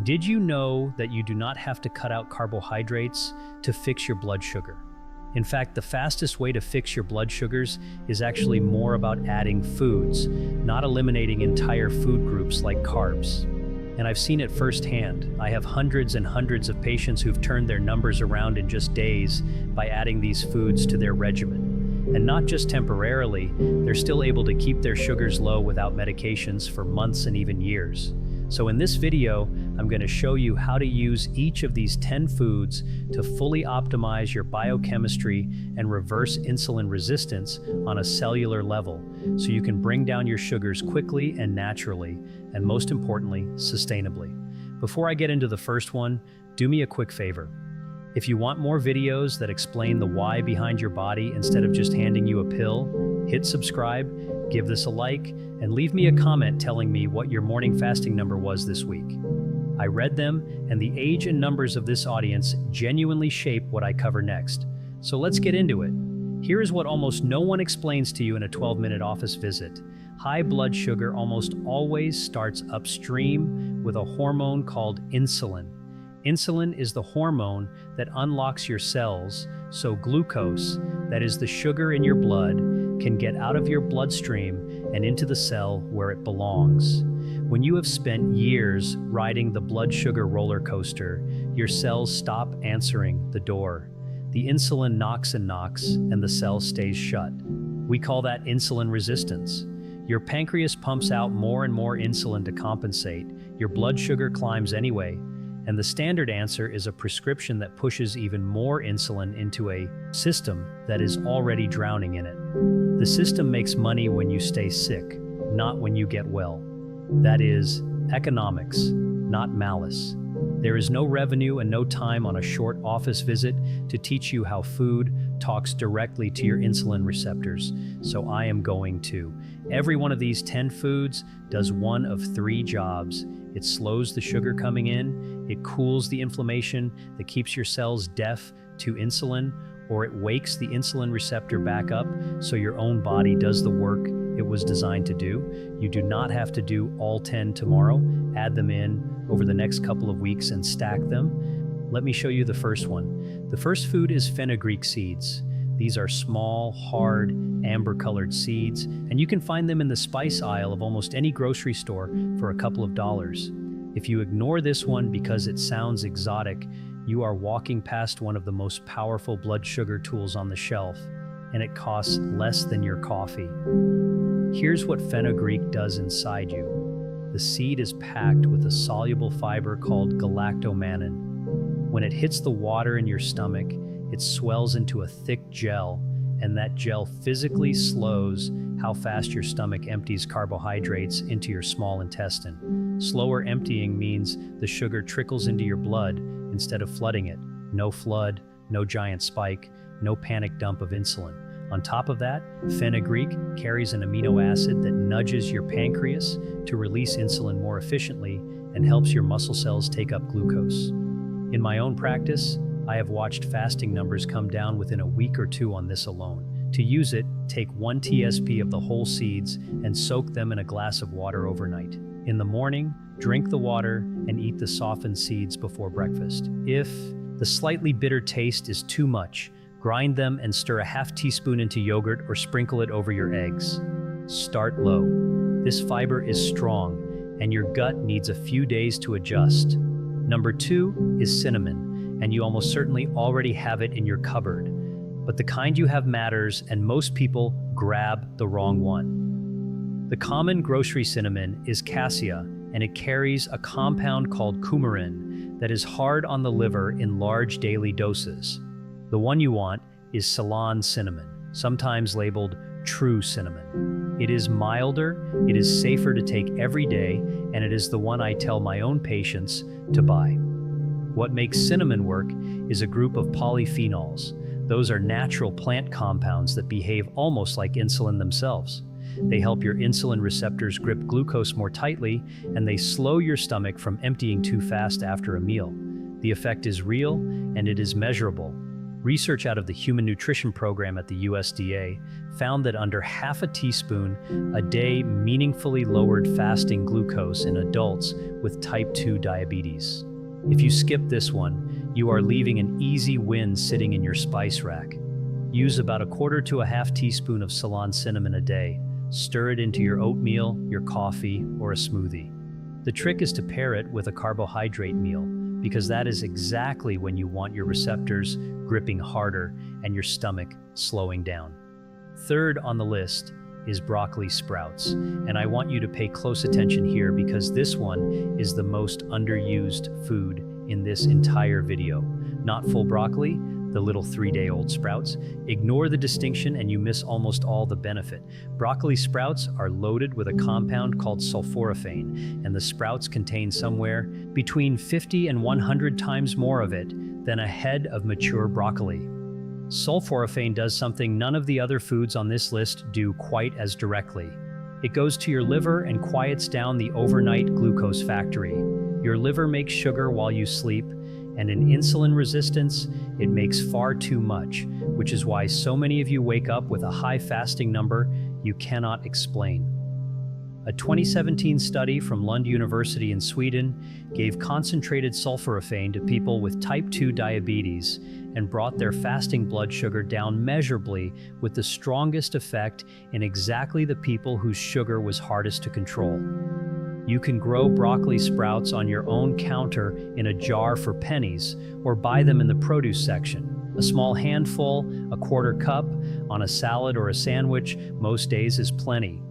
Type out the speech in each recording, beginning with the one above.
Did you know that you do not have to cut out carbohydrates to fix your blood sugar? In fact, the fastest way to fix your blood sugars is actually more about adding foods, not eliminating entire food groups like carbs. And I've seen it firsthand. I have hundreds and hundreds of patients who've turned their numbers around in just days by adding these foods to their regimen. And not just temporarily, they're still able to keep their sugars low without medications for months and even years. So in this video, I'm going to show you how to use each of these 10 foods to fully optimize your biochemistry and reverse insulin resistance on a cellular level, so you can bring down your sugars quickly and naturally, and most importantly, sustainably. Before I get into the first one, do me a quick favor. If you want more videos that explain the why behind your body instead of just handing you a pill, hit subscribe, give this a like, and leave me a comment telling me what your morning fasting number was this week. I read them, and the age and numbers of this audience genuinely shape what I cover next. So let's get into it. Here is what almost no one explains to you in a 12-minute office visit. High blood sugar almost always starts upstream with a hormone called insulin. Insulin is the hormone that unlocks your cells, so glucose, that is the sugar in your blood, can get out of your bloodstream and into the cell where it belongs. When you have spent years riding the blood sugar roller coaster, your cells stop answering the door. The insulin knocks and knocks, and the cell stays shut. We call that insulin resistance. Your pancreas pumps out more and more insulin to compensate. Your blood sugar climbs anyway, and the standard answer is a prescription that pushes even more insulin into a system that is already drowning in it. The system makes money when you stay sick, not when you get well. That is economics, not malice. There is no revenue and no time on a short office visit to teach you how food talks directly to your insulin receptors, so I am going to. Every one of these 10 foods does one of 3 jobs. It slows the sugar coming in, it cools the inflammation that keeps your cells deaf to insulin, or it wakes the insulin receptor back up so your own body does the work it was designed to do. You do not have to do all 10 tomorrow. Add them in over the next couple of weeks and stack them. Let me show you the first one. The first food is fenugreek seeds. These are small, hard, amber-colored seeds, and you can find them in the spice aisle of almost any grocery store for a couple of dollars. If you ignore this one because it sounds exotic, you are walking past one of the most powerful blood sugar tools on the shelf, and it costs less than your coffee. Here's what fenugreek does inside you. The seed is packed with a soluble fiber called galactomannan. When it hits the water in your stomach, it swells into a thick gel, and that gel physically slows how fast your stomach empties carbohydrates into your small intestine. Slower emptying means the sugar trickles into your blood instead of flooding it. No flood, no giant spike, no panic dump of insulin. On top of that, fenugreek carries an amino acid that nudges your pancreas to release insulin more efficiently and helps your muscle cells take up glucose. In my own practice, I have watched fasting numbers come down within a week or 2 on this alone. To use it, take 1 TSP of the whole seeds and soak them in a glass of water overnight. In the morning, drink the water and eat the softened seeds before breakfast. If the slightly bitter taste is too much, grind them and stir a ½ teaspoon into yogurt or sprinkle it over your eggs. Start low. This fiber is strong, and your gut needs a few days to adjust. Number 2 is cinnamon, and you almost certainly already have it in your cupboard. But the kind you have matters, and most people grab the wrong one. The common grocery cinnamon is cassia, and it carries a compound called coumarin that is hard on the liver in large daily doses. The one you want is Ceylon cinnamon, sometimes labeled true cinnamon. It is milder, it is safer to take every day, and it is the one I tell my own patients to buy. What makes cinnamon work is a group of polyphenols. Those are natural plant compounds that behave almost like insulin themselves. They help your insulin receptors grip glucose more tightly, and they slow your stomach from emptying too fast after a meal. The effect is real, and it is measurable. Research out of the Human Nutrition Program at the USDA found that under half a teaspoon a day meaningfully lowered fasting glucose in adults with type 2 diabetes. If you skip this one, you are leaving an easy win sitting in your spice rack. Use about 1/4 to 1/2 teaspoon of Ceylon cinnamon a day. Stir it into your oatmeal, your coffee, or a smoothie. The trick is to pair it with a carbohydrate meal, because that is exactly when you want your receptors gripping harder and your stomach slowing down. Third on the list is broccoli sprouts, and I want you to pay close attention here because this one is the most underused food in this entire video. Not full broccoli, the little 3-day-old sprouts. Ignore the distinction and you miss almost all the benefit. Broccoli sprouts are loaded with a compound called sulforaphane, and the sprouts contain somewhere between 50 and 100 times more of it than a head of mature broccoli. Sulforaphane does something none of the other foods on this list do quite as directly. It goes to your liver and quiets down the overnight glucose factory. Your liver makes sugar while you sleep, and in insulin resistance, it makes far too much, which is why so many of you wake up with a high fasting number you cannot explain. A 2017 study from Lund University in Sweden gave concentrated sulforaphane to people with type 2 diabetes and brought their fasting blood sugar down measurably with the strongest effect in exactly the people whose sugar was hardest to control. You can grow broccoli sprouts on your own counter in a jar for pennies, or buy them in the produce section. A small handful, 1/4 cup, on a salad or a sandwich most days is plenty.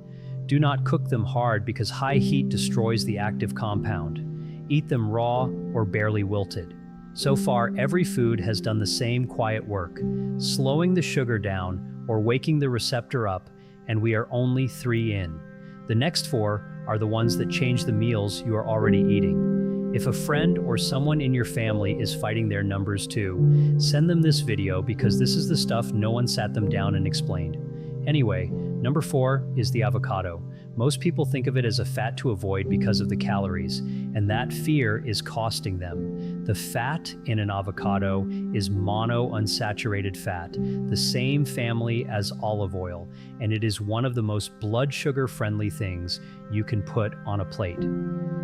Do not cook them hard because high heat destroys the active compound. Eat them raw or barely wilted. So far, every food has done the same quiet work, slowing the sugar down or waking the receptor up, and we are only 3 in. The next 4 are the ones that change the meals you are already eating. If a friend or someone in your family is fighting their numbers too, send them this video because this is the stuff no one sat them down and explained. Anyway, number 4 is the avocado. Most people think of it as a fat to avoid because of the calories, and that fear is costing them. The fat in an avocado is monounsaturated fat, the same family as olive oil, and it is one of the most blood sugar friendly things you can put on a plate.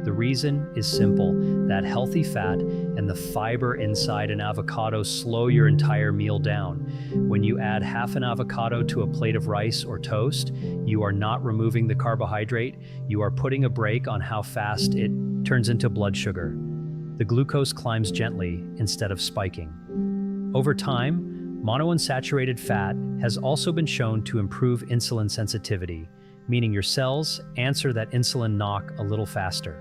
The reason is simple. That healthy fat and the fiber inside an avocado slow your entire meal down. When you add half an avocado to a plate of rice or toast, you are not removing the carbohydrate, you are putting a brake on how fast it turns into blood sugar. The glucose climbs gently instead of spiking. Over time, monounsaturated fat has also been shown to improve insulin sensitivity, meaning your cells answer that insulin knock a little faster.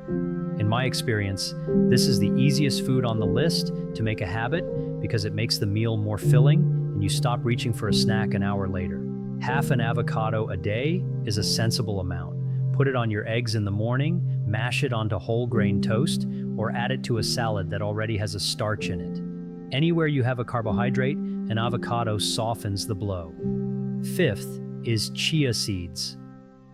In my experience, this is the easiest food on the list to make a habit because it makes the meal more filling and you stop reaching for a snack an hour later. Half an avocado a day is a sensible amount. Put it on your eggs in the morning, mash it onto whole grain toast, or add it to a salad that already has a starch in it. Anywhere you have a carbohydrate, an avocado softens the blow. 5th is chia seeds.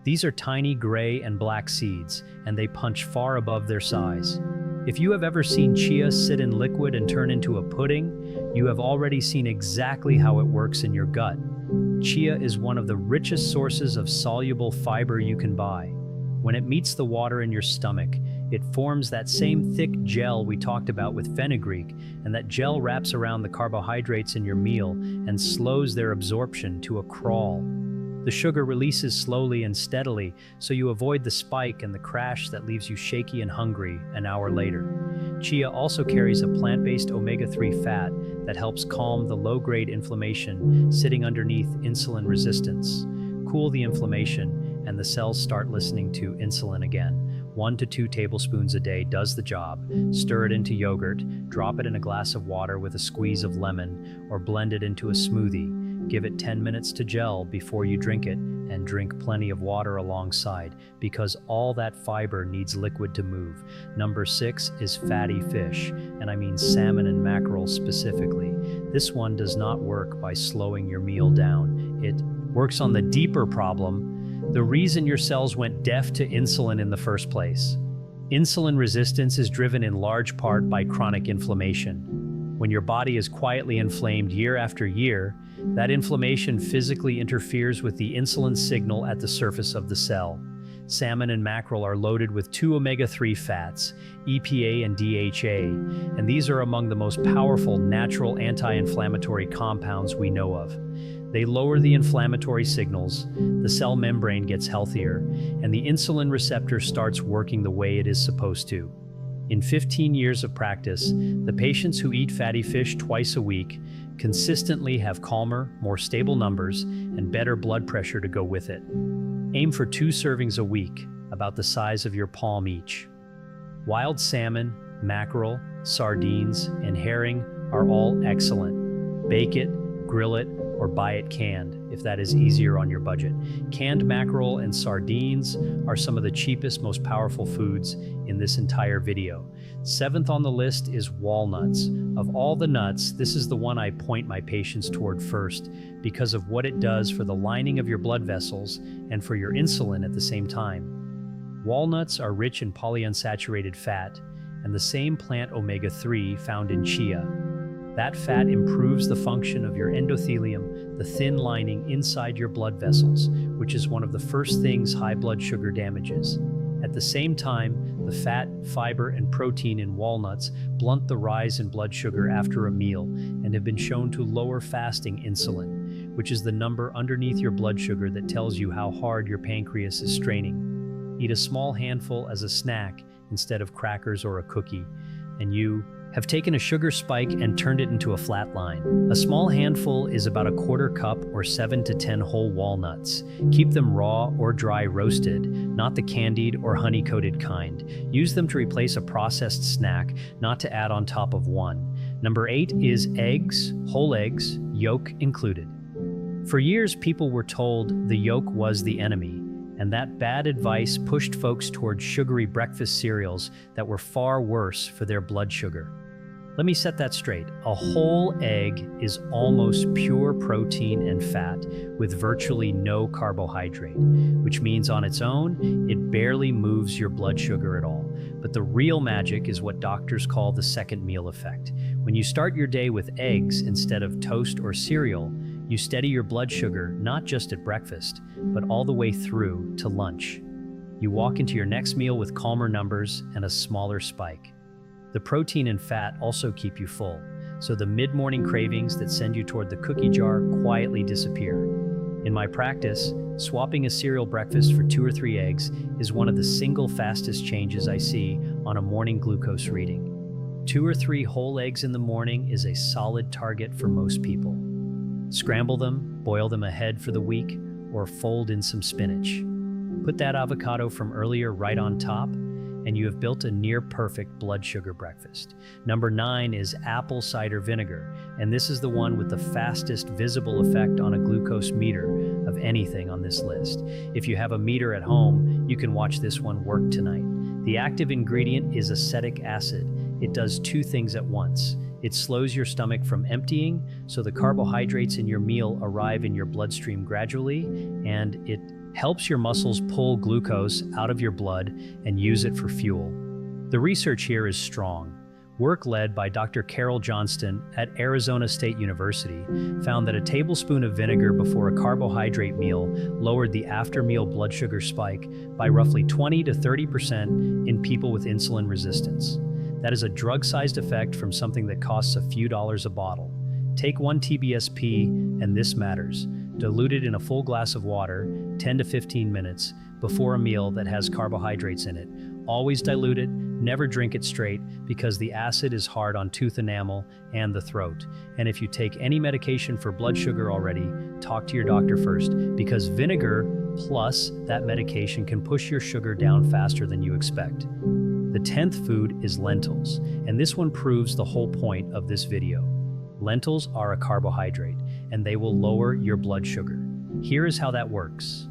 These are tiny gray and black seeds, and they punch far above their size. If you have ever seen chia sit in liquid and turn into a pudding, you have already seen exactly how it works in your gut. Chia is one of the richest sources of soluble fiber you can buy. When it meets the water in your stomach, it forms that same thick gel we talked about with fenugreek, and that gel wraps around the carbohydrates in your meal and slows their absorption to a crawl. The sugar releases slowly and steadily, so you avoid the spike and the crash that leaves you shaky and hungry an hour later. Chia also carries a plant-based omega-3 fat that helps calm the low-grade inflammation sitting underneath insulin resistance. Cool the inflammation, and the cells start listening to insulin again. 1 to 2 tablespoons a day does the job. Stir it into yogurt, drop it in a glass of water with a squeeze of lemon, or blend it into a smoothie. Give it 10 minutes to gel before you drink it, and drink plenty of water alongside because all that fiber needs liquid to move. Number 6 is fatty fish, and I mean salmon and mackerel specifically. This one does not work by slowing your meal down. It works on the deeper problem, the reason your cells went deaf to insulin in the first place. Insulin resistance is driven in large part by chronic inflammation. When your body is quietly inflamed year after year, that inflammation physically interferes with the insulin signal at the surface of the cell. Salmon and mackerel are loaded with 2 omega-3 fats, EPA and DHA, and these are among the most powerful natural anti-inflammatory compounds we know of. They lower the inflammatory signals, the cell membrane gets healthier, and the insulin receptor starts working the way it is supposed to. In 15 years of practice, the patients who eat fatty fish twice a week consistently have calmer, more stable numbers and better blood pressure to go with it. Aim for 2 servings a week, about the size of your palm each. Wild salmon, mackerel, sardines, and herring are all excellent. Bake it, grill it, or buy it canned, if that is easier on your budget. Canned mackerel and sardines are some of the cheapest, most powerful foods in this entire video. 7th on the list is walnuts. Of all the nuts, this is the one I point my patients toward first because of what it does for the lining of your blood vessels and for your insulin at the same time. Walnuts are rich in polyunsaturated fat and the same plant omega-3 found in chia. That fat improves the function of your endothelium, the thin lining inside your blood vessels, which is one of the first things high blood sugar damages. At the same time, the fat, fiber, and protein in walnuts blunt the rise in blood sugar after a meal and have been shown to lower fasting insulin, which is the number underneath your blood sugar that tells you how hard your pancreas is straining. Eat a small handful as a snack instead of crackers or a cookie, and you have taken a sugar spike and turned it into a flat line. A small handful is about a quarter cup or 7 to 10 whole walnuts. Keep them raw or dry roasted, not the candied or honey-coated kind. Use them to replace a processed snack, not to add on top of one. Number 8 is eggs, whole eggs, yolk included. For years, people were told the yolk was the enemy, and that bad advice pushed folks toward sugary breakfast cereals that were far worse for their blood sugar. Let me set that straight. A whole egg is almost pure protein and fat with virtually no carbohydrate, which means on its own, it barely moves your blood sugar at all. But the real magic is what doctors call the second meal effect. When you start your day with eggs instead of toast or cereal, you steady your blood sugar not just at breakfast, but all the way through to lunch. You walk into your next meal with calmer numbers and a smaller spike. The protein and fat also keep you full, so the mid-morning cravings that send you toward the cookie jar quietly disappear. In my practice, swapping a cereal breakfast for 2 or 3 eggs is one of the single fastest changes I see on a morning glucose reading. 2 or 3 whole eggs in the morning is a solid target for most people. Scramble them, boil them ahead for the week, or fold in some spinach. Put that avocado from earlier right on top, and you have built a near-perfect blood sugar breakfast. Number 9 is apple cider vinegar, and this is the one with the fastest visible effect on a glucose meter of anything on this list. If you have a meter at home, you can watch this one work tonight. The active ingredient is acetic acid. It does 2 things at once. It slows your stomach from emptying, so the carbohydrates in your meal arrive in your bloodstream gradually, and it helps your muscles pull glucose out of your blood and use it for fuel. The research here is strong. Work led by Dr. Carol Johnston at Arizona State University found that a tablespoon of vinegar before a carbohydrate meal lowered the after-meal blood sugar spike by roughly 20 to 30% in people with insulin resistance. That is a drug-sized effect from something that costs a few dollars a bottle. Take 1 TBSP, and this matters. Dilute it in a full glass of water, 10 to 15 minutes, before a meal that has carbohydrates in it. Always dilute it, never drink it straight, because the acid is hard on tooth enamel and the throat. And if you take any medication for blood sugar already, talk to your doctor first, because vinegar plus that medication can push your sugar down faster than you expect. The 10th food is lentils, and this one proves the whole point of this video. Lentils are a carbohydrate, and they will lower your blood sugar. Here is how that works.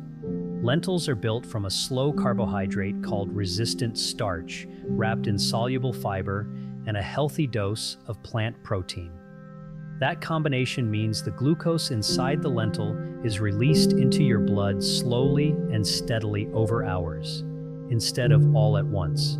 Lentils are built from a slow carbohydrate called resistant starch, wrapped in soluble fiber and a healthy dose of plant protein. That combination means the glucose inside the lentil is released into your blood slowly and steadily over hours, instead of all at once.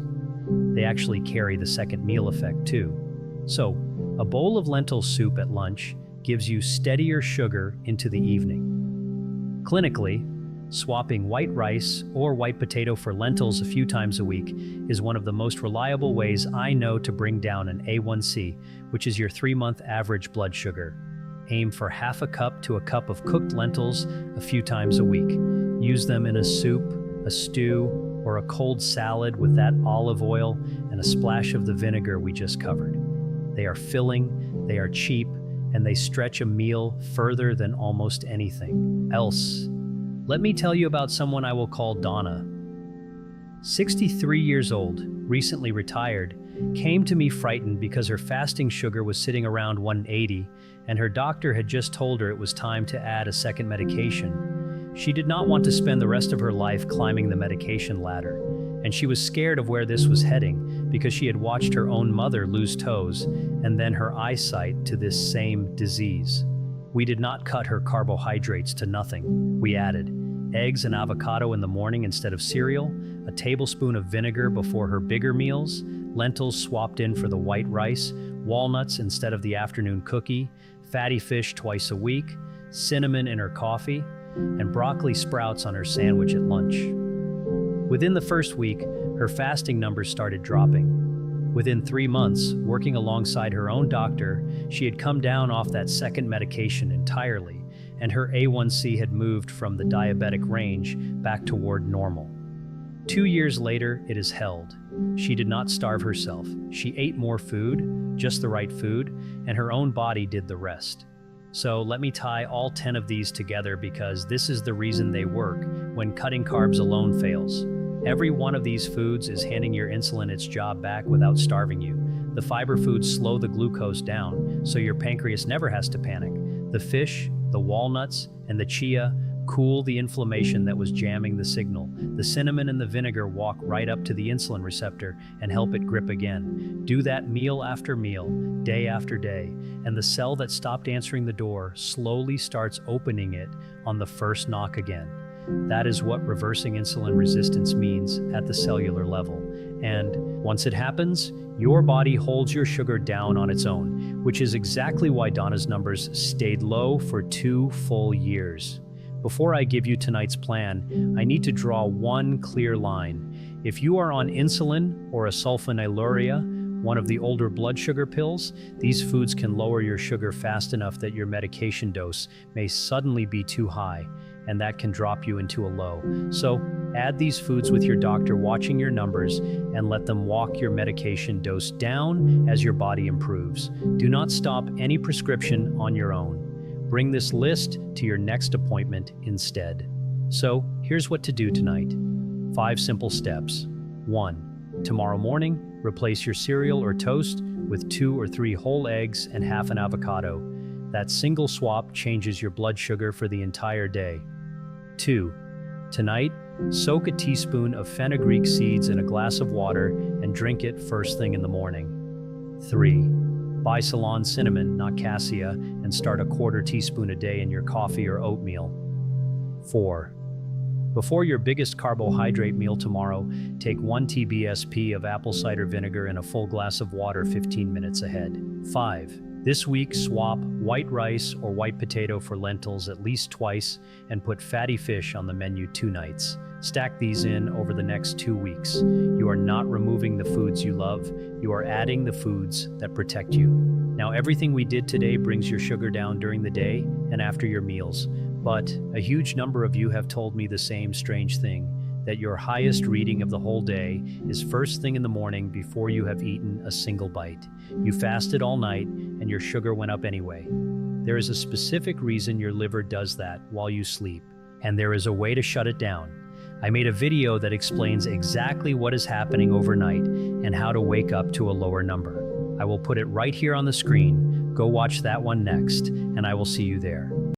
They actually carry the second meal effect too. So, A bowl of lentil soup at lunch gives you steadier sugar into the evening. Clinically, swapping white rice or white potato for lentils a few times a week is one of the most reliable ways I know to bring down an A1C, which is your 3-month average blood sugar. Aim for half a cup to a cup of cooked lentils a few times a week. Use them in a soup, a stew, or a cold salad with that olive oil and a splash of the vinegar we just covered. They are filling, they are cheap, and they stretch a meal further than almost anything else. Let me tell you about someone I will call Donna. 63 years old, recently retired, came to me frightened because her fasting sugar was sitting around 180, and her doctor had just told her it was time to add a second medication. She did not want to spend the rest of her life climbing the medication ladder, and she was scared of where this was heading because she had watched her own mother lose toes and then her eyesight to this same disease. We did not cut her carbohydrates to nothing. We added eggs and avocado in the morning instead of cereal, a tablespoon of vinegar before her bigger meals, lentils swapped in for the white rice, walnuts instead of the afternoon cookie, fatty fish twice a week, cinnamon in her coffee, and broccoli sprouts on her sandwich at lunch. Within the first week, her fasting numbers started dropping. Within 3 months, working alongside her own doctor, she had come down off that second medication entirely, and her A1C had moved from the diabetic range back toward normal. 2 years later, it is held. She did not starve herself. She ate more food, just the right food, and her own body did the rest. So let me tie all 10 of these together because this is the reason they work when cutting carbs alone fails. Every one of these foods is handing your insulin its job back without starving you. The fiber foods slow the glucose down, so your pancreas never has to panic. The fish, the walnuts, and the chia cool the inflammation that was jamming the signal. The cinnamon and the vinegar walk right up to the insulin receptor and help it grip again. Do that meal after meal, day after day, and the cell that stopped answering the door slowly starts opening it on the first knock again. That is what reversing insulin resistance means at the cellular level. And once it happens, your body holds your sugar down on its own, which is exactly why Donna's numbers stayed low for 2 full years. Before I give you tonight's plan, I need to draw one clear line. If you are on insulin or a sulfonylurea, one of the older blood sugar pills, these foods can lower your sugar fast enough that your medication dose may suddenly be too high, and that can drop you into a low. So add these foods with your doctor watching your numbers and let them walk your medication dose down as your body improves. Do not stop any prescription on your own. Bring this list to your next appointment instead. So here's what to do tonight. 5 simple steps. 1. Tomorrow morning, replace your cereal or toast with 2 or 3 whole eggs and half an avocado. That single swap changes your blood sugar for the entire day. 2. Tonight, soak a teaspoon of fenugreek seeds in a glass of water and drink it first thing in the morning. 3. Buy Ceylon cinnamon, not cassia, and start a 1/4 teaspoon a day in your coffee or oatmeal. 4. Before your biggest carbohydrate meal tomorrow, take 1 TBSP of apple cider vinegar in a full glass of water 15 minutes ahead. 5. This week, swap white rice or white potato for lentils at least twice and put fatty fish on the menu 2 nights. Stack these in over the next 2 weeks. You are not removing the foods you love, you are adding the foods that protect you. Now, everything we did today brings your sugar down during the day and after your meals, but a huge number of you have told me the same strange thing, that your highest reading of the whole day is first thing in the morning before you have eaten a single bite. You fasted all night and your sugar went up anyway. There is a specific reason your liver does that while you sleep, and there is a way to shut it down. I made a video that explains exactly what is happening overnight and how to wake up to a lower number. I will put it right here on the screen. Go watch that one next, and I will see you there.